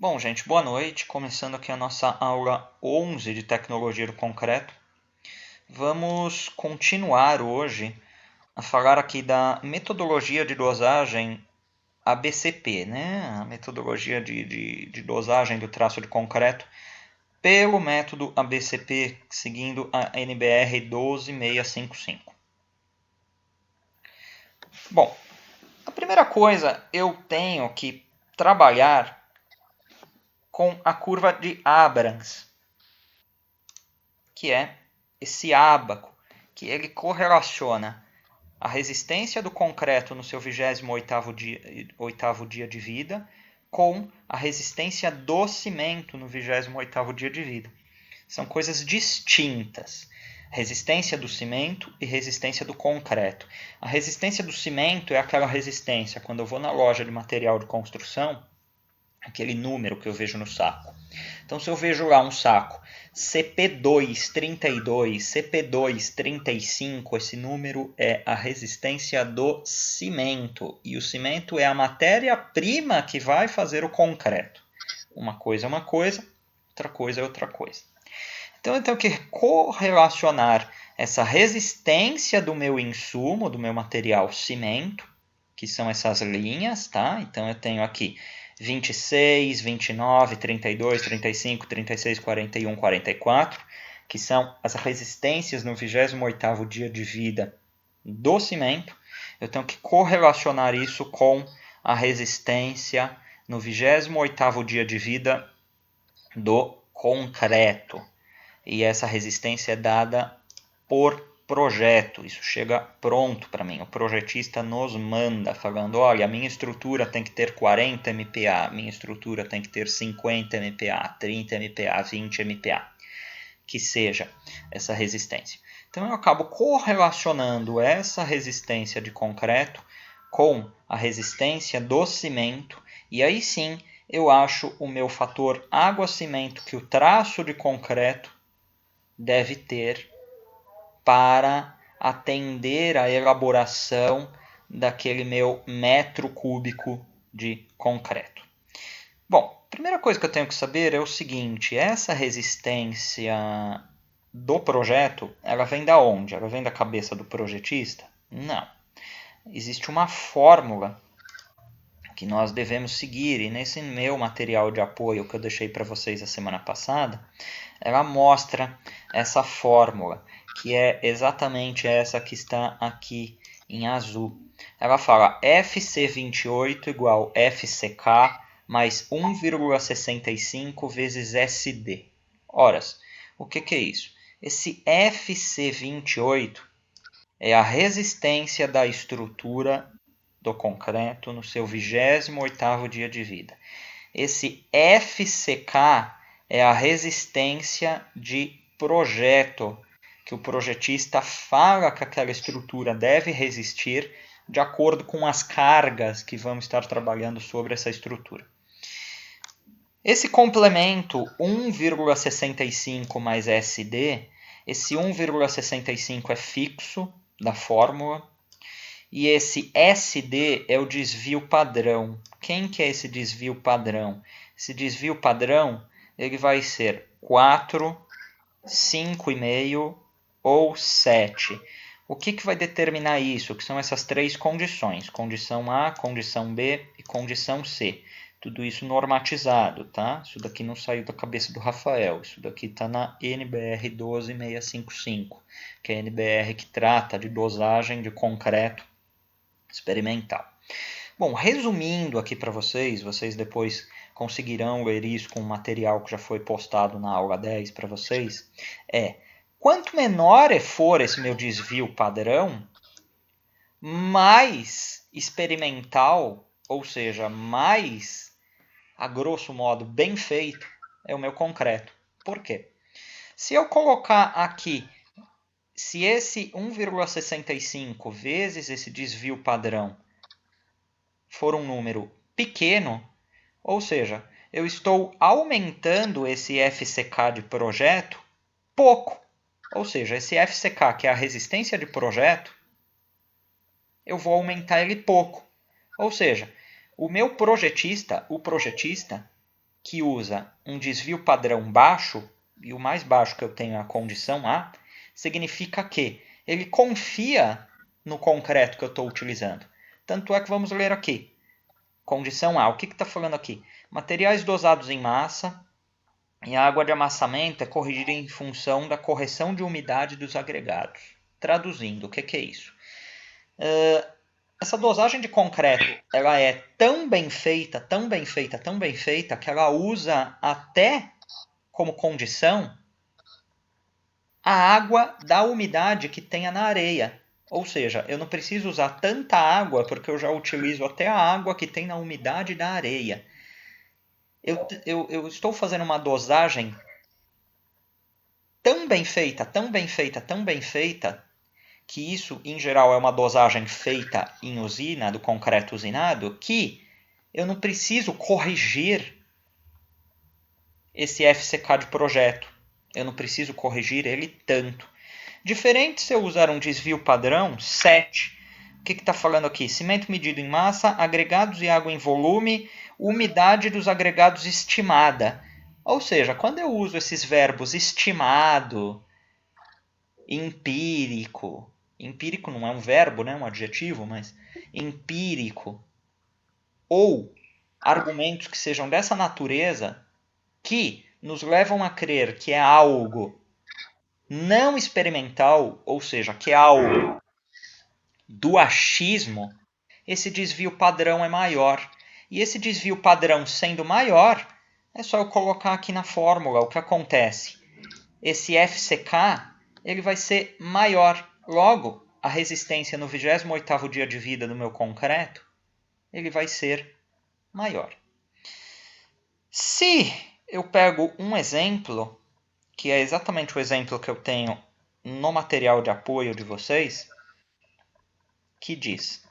Bom, gente, boa noite. Começando aqui a nossa aula 11 de Tecnologia do Concreto. Vamos continuar hoje a falar aqui da metodologia de dosagem ABCP, né? A metodologia de dosagem do traço de concreto pelo método ABCP, seguindo a NBR 12655. Bom, a primeira coisa, eu tenho que trabalhar com a curva de Abrams, que é esse ábaco, que ele correlaciona a resistência do concreto no seu 28º dia de vida com a resistência do cimento no 28º dia de vida. São coisas distintas. Resistência do cimento e resistência do concreto. A resistência do cimento é aquela resistência quando eu vou na loja de material de construção, aquele número que eu vejo no saco. Então, se eu vejo lá um saco CP232, CP235, esse número é a resistência do cimento. E o cimento é a matéria-prima que vai fazer o concreto. Uma coisa é uma coisa, outra coisa é outra coisa. Então, eu tenho que correlacionar essa resistência do meu insumo, do meu material cimento, que são essas linhas, tá? Então, eu tenho aqui 26, 29, 32, 35, 36, 41, 44, que são as resistências no 28º dia de vida do cimento. Eu tenho que correlacionar isso com a resistência no 28º dia de vida do concreto. E essa resistência é dada por projeto, isso chega pronto para mim. O projetista nos manda falando, olha, a minha estrutura tem que ter 40 MPa, a minha estrutura tem que ter 50 MPa, 30 MPa, 20 MPa, que seja essa resistência. Então eu acabo correlacionando essa resistência de concreto com a resistência do cimento, e aí sim eu acho o meu fator água-cimento que o traço de concreto deve ter para atender a elaboração daquele meu metro cúbico de concreto. Bom, a primeira coisa que eu tenho que saber é o seguinte, essa resistência do projeto, ela vem da onde? Ela vem da cabeça do projetista? Não. Existe uma fórmula que nós devemos seguir, e nesse meu material de apoio que eu deixei para vocês a semana passada, ela mostra essa fórmula, que é exatamente essa que está aqui em azul. Ela fala FC28 igual FCK mais 1,65 vezes SD. Ora, o que é isso? Esse FC28 é a resistência da estrutura do concreto no seu 28º dia de vida. Esse FCK é a resistência de projeto, que o projetista fala que aquela estrutura deve resistir de acordo com as cargas que vamos estar trabalhando sobre essa estrutura. Esse complemento 1,65 mais SD, esse 1,65 é fixo da fórmula, e esse SD é o desvio padrão. Quem que é esse desvio padrão? Esse desvio padrão ele vai ser 4, 5,5 ou 7. O que vai determinar isso? Que são essas três condições. Condição A, condição B e condição C. Tudo isso normatizado, tá? Isso daqui não saiu da cabeça do Rafael. Isso daqui está na NBR 12655, que é a NBR que trata de dosagem de concreto experimental. Bom, resumindo aqui para vocês depois conseguirão ler isso com o material que já foi postado na aula 10 para vocês, quanto menor for esse meu desvio padrão, mais experimental, ou seja, mais, a grosso modo, bem feito, é o meu concreto. Por quê? Se eu colocar aqui, se esse 1,65 vezes esse desvio padrão for um número pequeno, ou seja, eu estou aumentando esse FCK de projeto pouco. Ou seja, esse FCK, que é a resistência de projeto, eu vou aumentar ele pouco. Ou seja, o meu projetista, que usa um desvio padrão baixo, e o mais baixo que eu tenho é a condição A, significa que ele confia no concreto que eu estou utilizando. Tanto é que vamos ler aqui. Condição A. O que está falando aqui? Materiais dosados em massa e a água de amassamento é corrigida em função da correção de umidade dos agregados. Traduzindo, o que é isso? Essa dosagem de concreto ela é tão bem feita, tão bem feita, tão bem feita, que ela usa até como condição a água da umidade que tenha na areia. Ou seja, eu não preciso usar tanta água porque eu já utilizo até a água que tem na umidade da areia. Eu estou fazendo uma dosagem tão bem feita, tão bem feita, tão bem feita, que isso, em geral, é uma dosagem feita em usina, do concreto usinado, que eu não preciso corrigir esse FCK de projeto. Eu não preciso corrigir ele tanto. Diferente se eu usar um desvio padrão 7. O que está falando aqui? Cimento medido em massa, agregados e água em volume, umidade dos agregados estimada. Ou seja, quando eu uso esses verbos estimado, empírico, empírico não é um verbo, né? Um adjetivo, mas empírico, ou argumentos que sejam dessa natureza, que nos levam a crer que é algo não experimental, ou seja, que é algo do achismo, esse desvio padrão é maior. E esse desvio padrão sendo maior, é só eu colocar aqui na fórmula o que acontece. Esse FCK ele vai ser maior. Logo, a resistência no 28º dia de vida do meu concreto ele vai ser maior. Se eu pego um exemplo, que é exatamente o exemplo que eu tenho no material de apoio de vocês, que diz...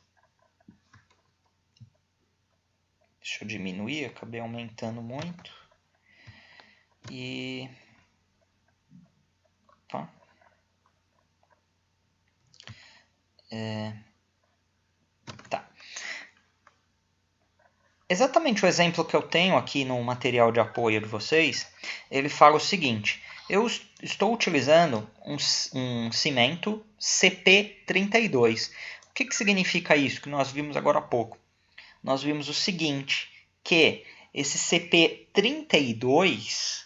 Deixa eu diminuir, acabei aumentando muito. E... Opa. Tá. Exatamente o exemplo que eu tenho aqui no material de apoio de vocês, ele fala o seguinte: eu estou utilizando um cimento CP32. O que significa isso que nós vimos agora há pouco? Nós vimos o seguinte, que esse CP32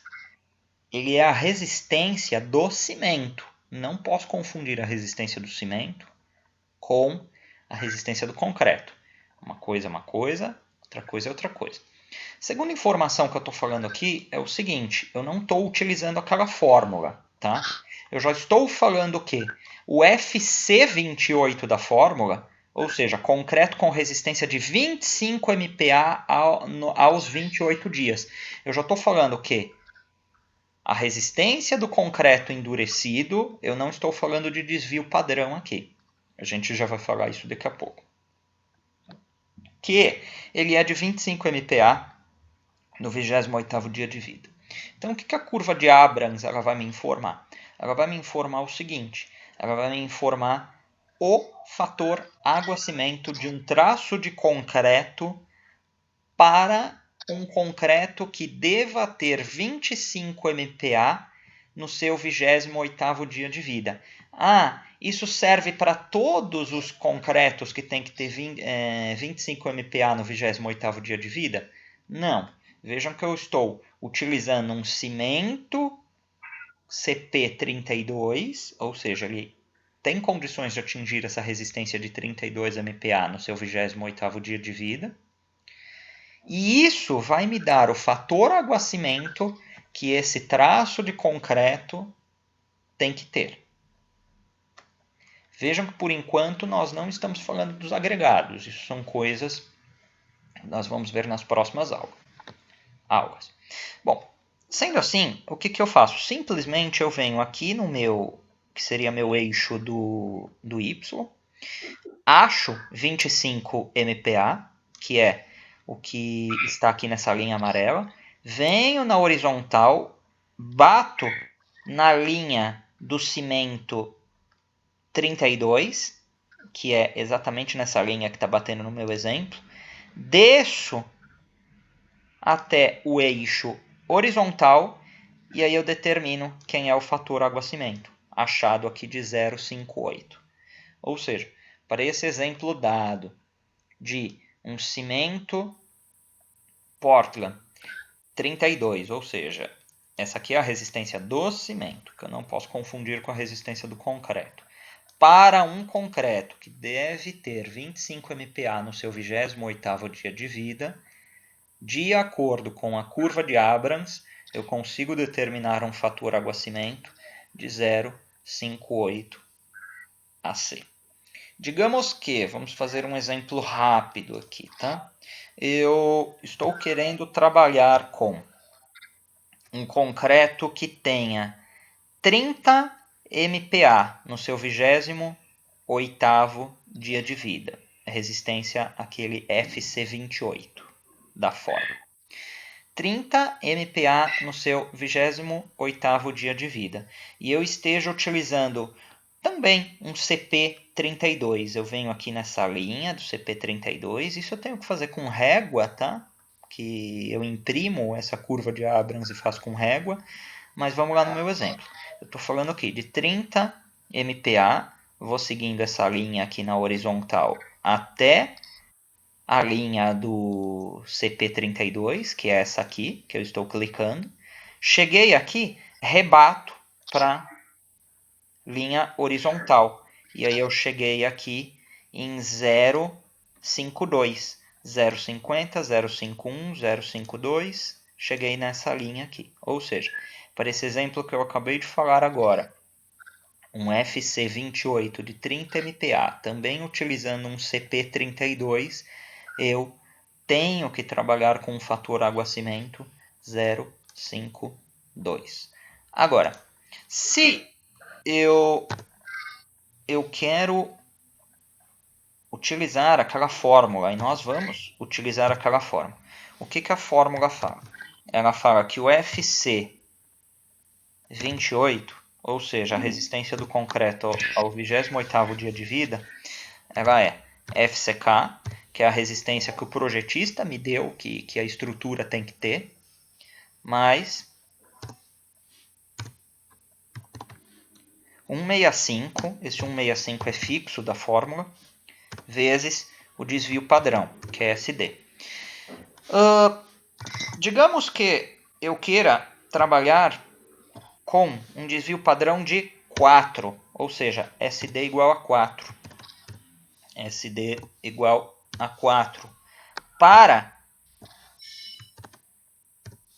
ele é a resistência do cimento. Não posso confundir a resistência do cimento com a resistência do concreto. Uma coisa é uma coisa, outra coisa é outra coisa. Segunda informação que eu estou falando aqui é o seguinte, eu não estou utilizando aquela fórmula, tá? Eu já estou falando que o FC28 da fórmula, ou seja, concreto com resistência de 25 MPa aos 28 dias. Eu já estou falando que a resistência do concreto endurecido, eu não estou falando de desvio padrão aqui. A gente já vai falar isso daqui a pouco. Que ele é de 25 MPa no 28º dia de vida. Então, o que a curva de Abrams ela vai me informar? Ela vai me informar o seguinte, ela vai me informar o fator água-cimento de um traço de concreto para um concreto que deva ter 25 MPa no seu 28º dia de vida. Ah, isso serve para todos os concretos que tem que ter 25 MPa no 28º dia de vida? Não. Vejam que eu estou utilizando um cimento CP32, ou seja, ele tem condições de atingir essa resistência de 32 MPa no seu 28º dia de vida. E isso vai me dar o fator água-cimento que esse traço de concreto tem que ter. Vejam que por enquanto nós não estamos falando dos agregados. Isso são coisas que nós vamos ver nas próximas aulas. Bom, sendo assim, o que eu faço? Simplesmente eu venho aqui no meu, que seria meu eixo do Y, acho 25 MPa, que é o que está aqui nessa linha amarela, venho na horizontal, bato na linha do cimento 32, que é exatamente nessa linha que está batendo no meu exemplo, desço até o eixo horizontal, e aí eu determino quem é o fator água-cimento, achado aqui de 0,58. Ou seja, para esse exemplo dado de um cimento Portland 32, ou seja, essa aqui é a resistência do cimento, que eu não posso confundir com a resistência do concreto. Para um concreto que deve ter 25 MPa no seu 28º dia de vida, de acordo com a curva de Abrams, eu consigo determinar um fator água-cimento de 0,58 AC. Digamos que, vamos fazer um exemplo rápido aqui, tá? Eu estou querendo trabalhar com um concreto que tenha 30 MPa no seu 28º dia de vida. Resistência àquele FC28 da fórmula. 30 MPa no seu 28º dia de vida. E eu esteja utilizando também um CP32. Eu venho aqui nessa linha do CP32. Isso eu tenho que fazer com régua, tá? Que eu imprimo essa curva de Abrams e faço com régua. Mas vamos lá no meu exemplo. Eu estou falando aqui de 30 MPa. Vou seguindo essa linha aqui na horizontal até a linha do CP32, que é essa aqui, que eu estou clicando. Cheguei aqui, rebato para linha horizontal. E aí eu cheguei aqui em 0,52. 0,50, 0,51, 0,52. Cheguei nessa linha aqui. Ou seja, para esse exemplo que eu acabei de falar agora, um FC28 de 30 MPa, também utilizando um CP32, eu tenho que trabalhar com o fator água-cimento 0,52. Agora, se eu quero utilizar aquela fórmula, e nós vamos utilizar aquela fórmula. O que a fórmula fala? Ela fala que o FC28, ou seja, a resistência do concreto ao 28º dia de vida, ela é FCK, que é a resistência que o projetista me deu, que a estrutura tem que ter, mais 165, esse 165 é fixo da fórmula, vezes o desvio padrão, que é SD. Digamos que eu queira trabalhar com um desvio padrão de 4, ou seja, SD igual a 4. SD igual a 4. Para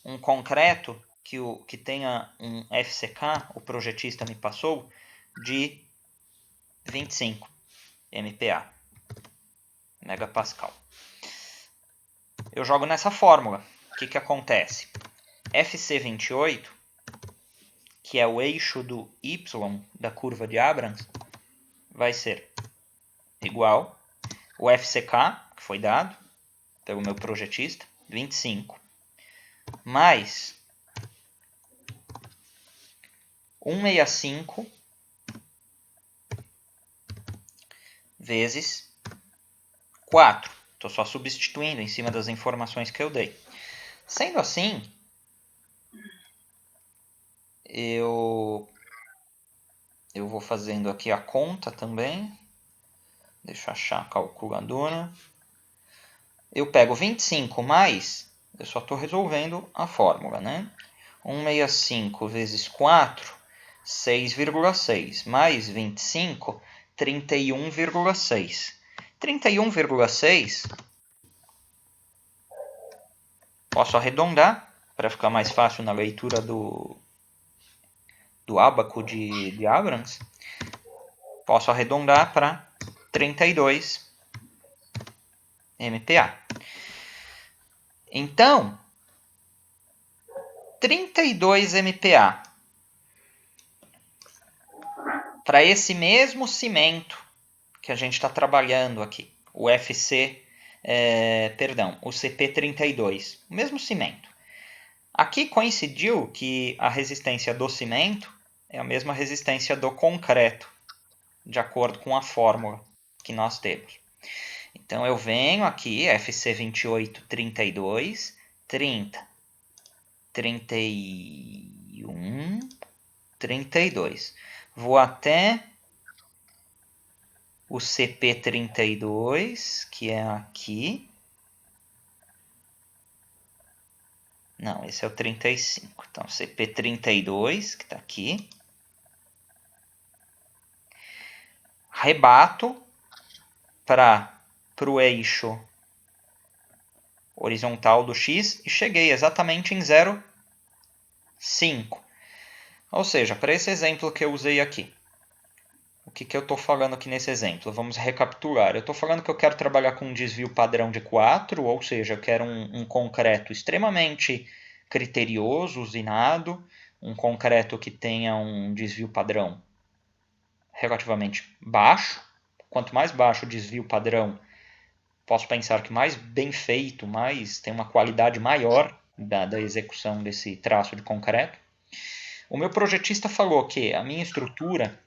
um concreto que tenha um FCK, o projetista me passou, de 25 MPa, megapascal. Eu jogo nessa fórmula. O que acontece? FC28, que é o eixo do Y da curva de Abrams, vai ser igual o FCK, que foi dado pelo meu projetista, 25, mais 165 vezes 4. Estou só substituindo em cima das informações que eu dei. Sendo assim, eu vou fazendo aqui a conta também. Deixa eu achar a calculadora. Eu pego 25 mais, eu só estou resolvendo a fórmula, né? 165 vezes 4, 6,6. Mais 25, 31,6. 31,6, posso arredondar para ficar mais fácil na leitura do ábaco de Abrams. Posso arredondar para 32 MPa. Então, 32 MPa para esse mesmo cimento que a gente está trabalhando aqui, o o CP32, o mesmo cimento. Aqui coincidiu que a resistência do cimento é a mesma resistência do concreto, de acordo com a fórmula que nós temos. Então eu venho aqui, FC2832, 30, 31, 32. Vou até o CP32, que é aqui. Não, esse é o 35. Então, CP32, que está aqui. Rebato para o eixo horizontal do x e cheguei exatamente em 0,5. Ou seja, para esse exemplo que eu usei aqui, o que eu estou falando aqui nesse exemplo? Vamos recapitular. Eu estou falando que eu quero trabalhar com um desvio padrão de 4, ou seja, eu quero um concreto extremamente criterioso, usinado, um concreto que tenha um desvio padrão relativamente baixo. Quanto mais baixo o desvio padrão, posso pensar que mais bem feito, mais tem uma qualidade maior da execução desse traço de concreto. O meu projetista falou que a minha estrutura,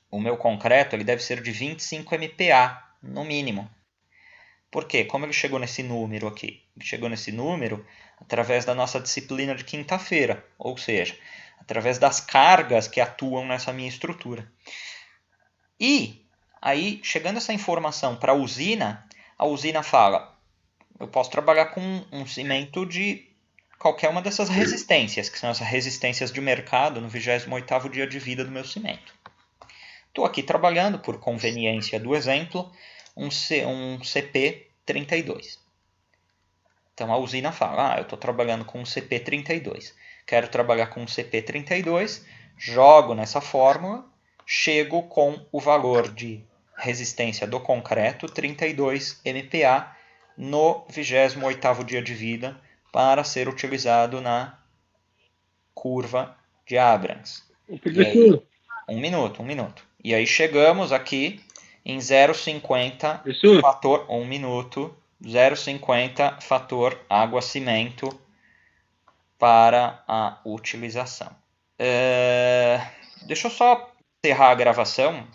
o meu concreto, ele deve ser de 25 MPa, no mínimo. Por quê? Como ele chegou nesse número aqui? Ele chegou nesse número através da nossa disciplina de quinta-feira, ou seja, através das cargas que atuam nessa minha estrutura. E aí, chegando essa informação para a usina fala, eu posso trabalhar com um cimento de qualquer uma dessas resistências, que são as resistências de mercado no 28º dia de vida do meu cimento. Estou aqui trabalhando, por conveniência do exemplo, um CP32. Então a usina fala, eu estou trabalhando com um CP32. Quero trabalhar com um CP32, jogo nessa fórmula, chego com o valor de resistência do concreto, 32 MPa, no 28º dia de vida, para ser utilizado na curva de Abrams. E aí, um minuto. E aí chegamos aqui em 0,50 fator 1 minuto, 0,50 fator água-cimento para a utilização. Deixa eu só encerrar a gravação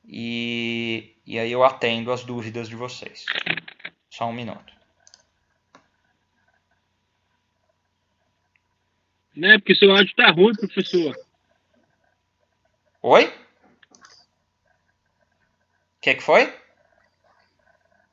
e aí eu atendo as dúvidas de vocês. Só um minuto. Né, porque seu áudio tá ruim, professor. Oi? O que foi?